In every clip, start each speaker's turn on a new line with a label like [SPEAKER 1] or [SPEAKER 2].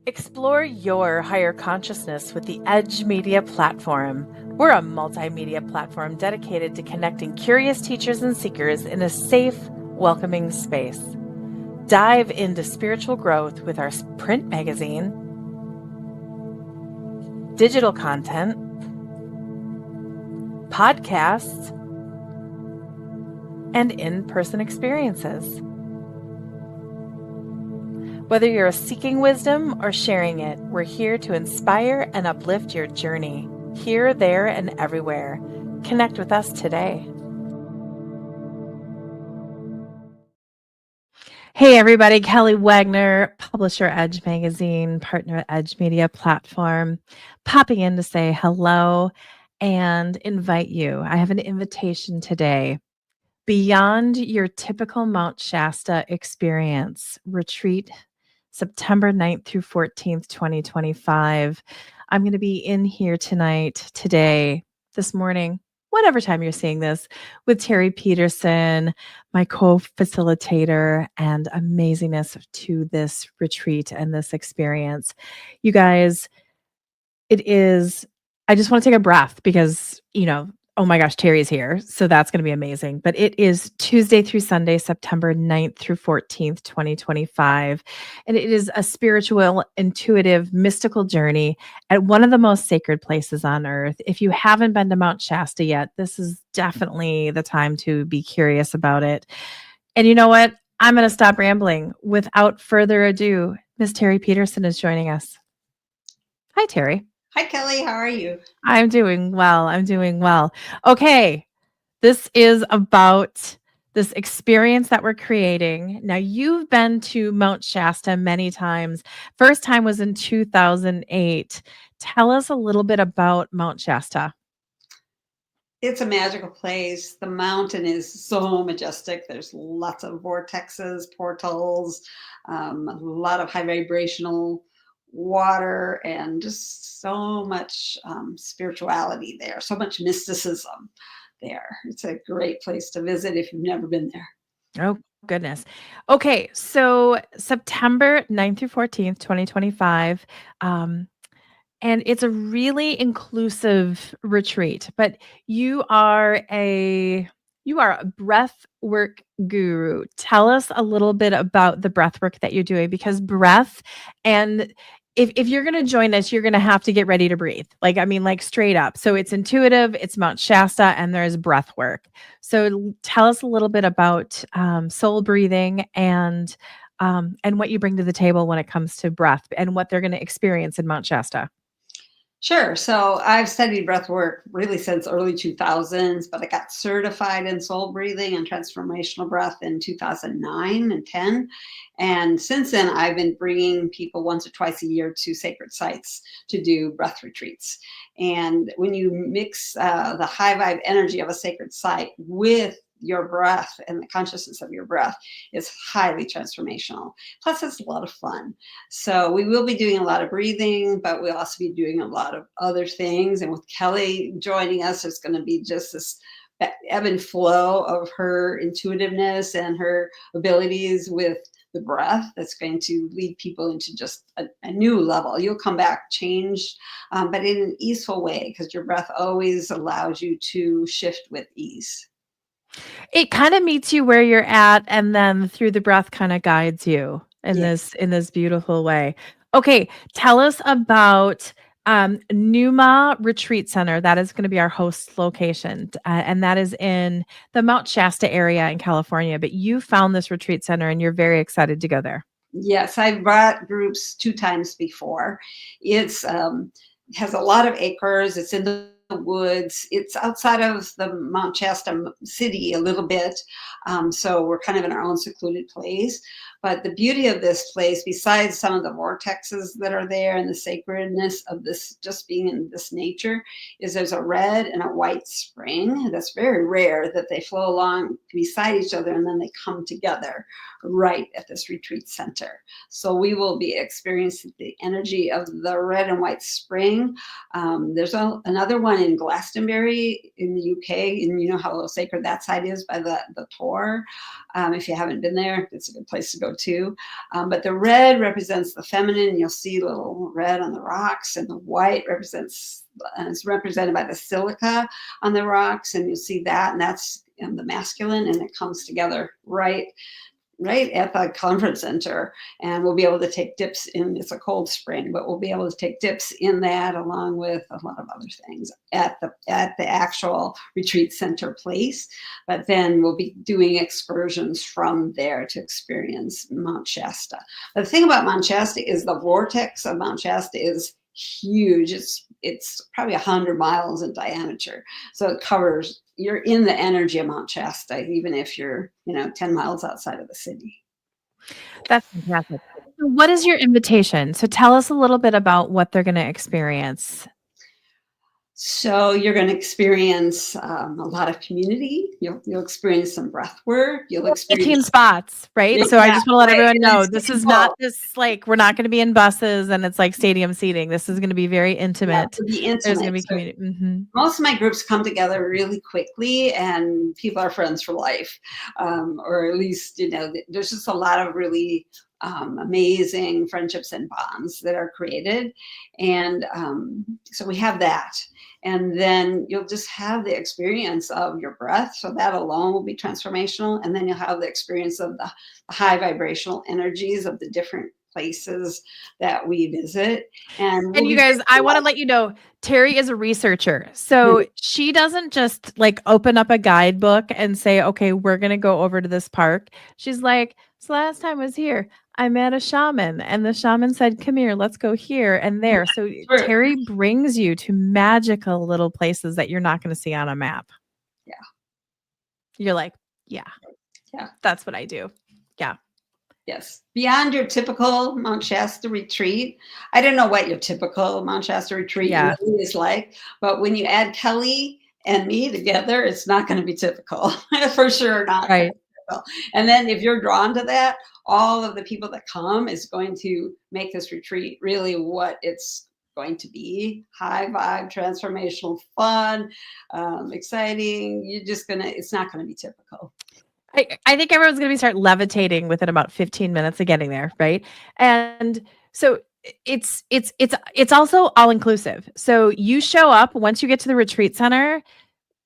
[SPEAKER 1] Explore your higher consciousness with the Edge Media Platform. We're a multimedia platform dedicated to connecting curious teachers and seekers in a safe, welcoming space. Dive into spiritual growth with our print magazine, digital content, podcasts, and in-person experiences. Whether you're seeking wisdom or sharing it, we're here to inspire and uplift your journey, here, there, and everywhere. Connect with us today. Hey everybody, Kelly Wagner, publisher Edge Magazine, partner at Edge Media Platform, popping in to say hello and invite you. I have an invitation today. Beyond your typical Mount Shasta experience, retreat September 9th through 14th, 2025. I'm going to be in here tonight, today, this morning, whatever time you're seeing this, with Terri Peterson, my co-facilitator, and amazingness to this retreat and this experience. You guys, I just want to take a breath because, oh my gosh, Terry's here. So that's going to be amazing. But it is Tuesday through Sunday, September 9th through 14th, 2025. And it is a spiritual, intuitive, mystical journey at one of the most sacred places on earth. If you haven't been to Mount Shasta yet, this is definitely the time to be curious about it. And you know what? I'm going to stop rambling. Without further ado, Miss Terri Peterson is joining us. Hi, Terri.
[SPEAKER 2] Hi, Kelly. How are you?
[SPEAKER 1] I'm doing well. Okay. This is about this experience that we're creating. Now, you've been to Mount Shasta many times. First time was in 2008. Tell us a little bit about Mount Shasta.
[SPEAKER 2] It's a magical place. The mountain is so majestic. There's lots of vortexes, portals, a lot of high vibrational water, and just so much spirituality there, so much mysticism there. It's a great place to visit if you've never been there.
[SPEAKER 1] Oh, goodness. Okay. So September 9th through 14th, 2025. And it's a really inclusive retreat, but you are a breath work guru. Tell us a little bit about the breath work that you're doing, because breath, and if you're going to join us, you're going to have to get ready to breathe. Like straight up. So it's intuitive, it's Mount Shasta, and there's breath work. So tell us a little bit about soul breathing and what you bring to the table when it comes to breath and what they're going to experience in Mount Shasta.
[SPEAKER 2] Sure. So I've studied breath work really since early 2000s, but I got certified in soul breathing and transformational breath in 2009 and 10. And since then, I've been bringing people once or twice a year to sacred sites to do breath retreats. And when you mix the high vibe energy of a sacred site with your breath and the consciousness of your breath, is highly transformational. Plus, it's a lot of fun. So we will be doing a lot of breathing, but we'll also be doing a lot of other things. And with Kelly joining us, it's going to be just this ebb and flow of her intuitiveness and her abilities with the breath that's going to lead people into just a new level. You'll come back changed, but in an easeful way, because your breath always allows you to shift with ease.
[SPEAKER 1] It kind of meets you where you're at, and then through the breath kind of guides you in this beautiful way. Okay, tell us about Pneuma Retreat Center. That is going to be our host location, and that is in the Mount Shasta area in California. But you found this retreat center, and you're very excited to go there.
[SPEAKER 2] Yes, I've brought groups 2 times before. It's has a lot of acres. It's in the woods. It's outside of the Mount Shasta city a little bit. So we're kind of in our own secluded place. But the beauty of this place, besides some of the vortexes that are there and the sacredness of this, just being in this nature, is there's a red and a white spring. That's very rare that they flow along beside each other and then they come together right at this retreat center. So we will be experiencing the energy of the red and white spring. There's another one in Glastonbury in the UK, and you know how sacred that site is by the Tor. If you haven't been there, it's a good place to go go to. But the red represents the feminine. You'll see little red on the rocks, and the white is represented by the silica on the rocks, and you'll see that, and that's the masculine, and it comes together right at the conference center, and we'll be able to take dips in. It's a cold spring, but we'll be able to take dips in that along with a lot of other things at the actual retreat center place. But then we'll be doing excursions from there to experience Mount Shasta. But the thing about Mount Shasta is the vortex of Mount Shasta is huge. It's probably 100 miles in diameter, so it covers. You're in the energy of Mount Shasta, even if you're 10 miles outside of the city.
[SPEAKER 1] That's fantastic. So what is your invitation? So tell us a little bit about what they're going to experience.
[SPEAKER 2] So you're going to experience a lot of community. You'll experience some breath work. You'll experience
[SPEAKER 1] 18 spots, right? So I just want to let everyone know this is not this like we're not going to be in buses and it's like stadium seating. This is going to be very intimate.
[SPEAKER 2] It'll be intimate.
[SPEAKER 1] There's going to be community. Mm-hmm.
[SPEAKER 2] Most of my groups come together really quickly, and people are friends for life, or at least there's just a lot of really amazing friendships and bonds that are created, and so we have that. And then you'll just have the experience of your breath. So that alone will be transformational. And then you'll have the experience of the high vibrational energies of the different places that we visit. And
[SPEAKER 1] you guys, I want to let you know, Terri is a researcher. So she doesn't just like open up a guidebook and say, okay, we're going to go over to this park. She's like, so last time I was here, I met a shaman, and the shaman said, come here, let's go here and there. So Terri brings you to magical little places that you're not going to see on a map.
[SPEAKER 2] Yeah.
[SPEAKER 1] You're like, yeah, that's what I do. Yeah.
[SPEAKER 2] Yes. Beyond your typical Mount Shasta retreat. I don't know what your typical Mount Shasta retreat really is like, but when you add Kelly and me together, it's not going to be typical. For sure not.
[SPEAKER 1] Right.
[SPEAKER 2] And then if you're drawn to that, all of the people that come is going to make this retreat really what it's going to be: high vibe, transformational, fun, exciting. It's not going to be typical.
[SPEAKER 1] I think everyone's going to start levitating within about 15 minutes of getting there, right? And so it's also all inclusive. So you show up once you get to the retreat center,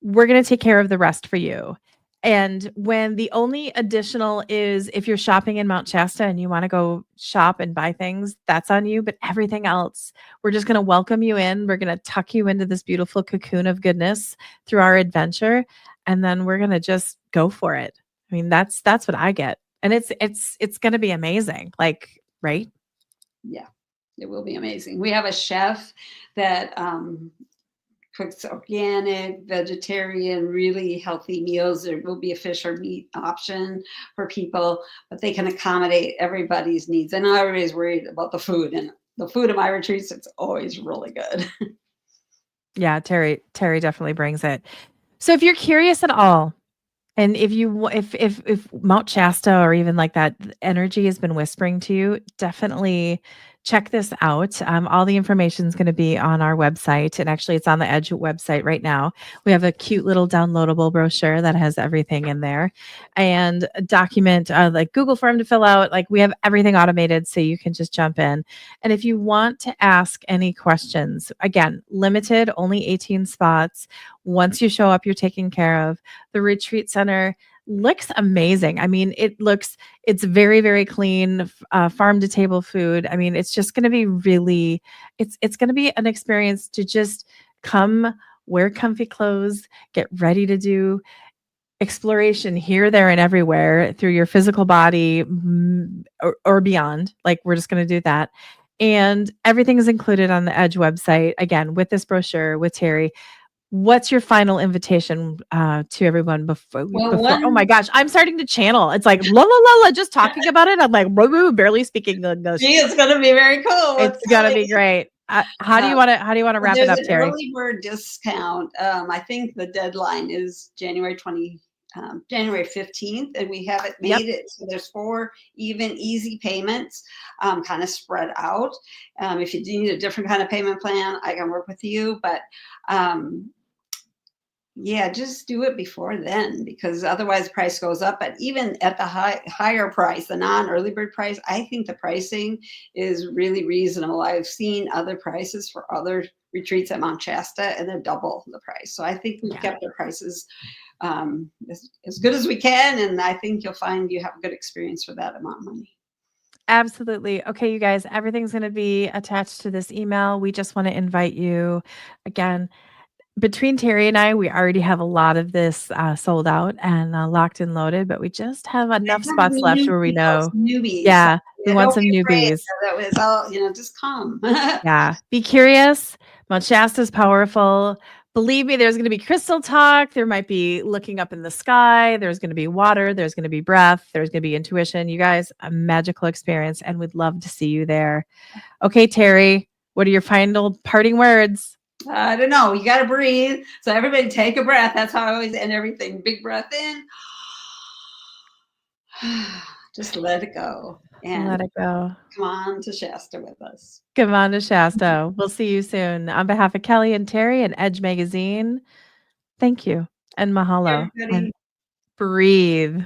[SPEAKER 1] we're going to take care of the rest for you. And when the only additional is if you're shopping in Mount Shasta and you want to go shop and buy things, that's on you. But everything else, we're just going to welcome you in. We're going to tuck you into this beautiful cocoon of goodness through our adventure. And then we're going to just go for it. I mean, that's what I get. And it's going to be amazing. Like, right?
[SPEAKER 2] Yeah, it will be amazing. We have a chef that cooks organic, vegetarian, really healthy meals. There will be a fish or meat option for people, but they can accommodate everybody's needs. I know everybody's worried about the food, and the food at my retreats, it's always really good.
[SPEAKER 1] Yeah, Terri definitely brings it. So if you're curious at all, and if Mount Shasta or even like that energy has been whispering to you, definitely check this out. All the information is going to be on our website, and actually it's on the Edge website right now. We have a cute little downloadable brochure that has everything in there, and a document like Google form to fill out. Like, we have everything automated, so you can just jump in. And if you want to ask any questions, again, limited, only 18 spots. Once you show up, you're taken care of. The retreat center looks amazing. I mean, it's very, very clean, farm to table food. I mean, it's just going to be really, it's going to be an experience to just come, wear comfy clothes, get ready to do exploration here, there, and everywhere through your physical body or beyond. Like, we're just going to do that. And everything is included on the Edge website, again, with this brochure, with Terri. What's your final invitation to everyone before? Oh my gosh, I'm starting to channel. It's like la la la la. Just talking about it, I'm like barely speaking English.
[SPEAKER 2] It's going to be very cool.
[SPEAKER 1] It's going to be great. How do you want to wrap it up, Terri?
[SPEAKER 2] There's an early bird discount. I think the deadline is January 15th, and we have it made it so there's 4 even easy payments, kind of spread out. If you need a different kind of payment plan, I can work with you, but Yeah, just do it before then because otherwise price goes up. But even at the higher price, the non-early bird price, I think the pricing is really reasonable. I've seen other prices for other retreats at Mount Shasta and they're double the price. So I think we've
[SPEAKER 1] Yeah.
[SPEAKER 2] kept our prices as good as we can. And I think you'll find you have a good experience for that amount of money.
[SPEAKER 1] Absolutely. Okay, you guys, everything's going to be attached to this email. We just want to invite you again. Between Terry and I, we already have a lot of this sold out and locked and loaded, but we just have enough
[SPEAKER 2] I have
[SPEAKER 1] spots left where we know.
[SPEAKER 2] newbies. So,
[SPEAKER 1] Yeah, we
[SPEAKER 2] yeah,
[SPEAKER 1] want
[SPEAKER 2] don't
[SPEAKER 1] some
[SPEAKER 2] be afraid.
[SPEAKER 1] newbies.
[SPEAKER 2] That was all, just come.
[SPEAKER 1] Yeah. Be curious. Mount Shasta's powerful. Believe me, there's going to be crystal talk. There might be looking up in the sky. There's going to be water. There's going to be breath. There's going to be intuition. You guys, a magical experience, and we'd love to see you there. Okay, Terry, what are your final parting words?
[SPEAKER 2] I don't know. You got to breathe. So everybody take a breath. That's how I always end everything. Big breath in. Just let it go. And
[SPEAKER 1] Let it go.
[SPEAKER 2] come on to Shasta with us.
[SPEAKER 1] Come on to Shasta. We'll see you soon. On behalf of Kelly and Terry and Edge Magazine, thank you and mahalo. And
[SPEAKER 2] Everybody.
[SPEAKER 1] breathe.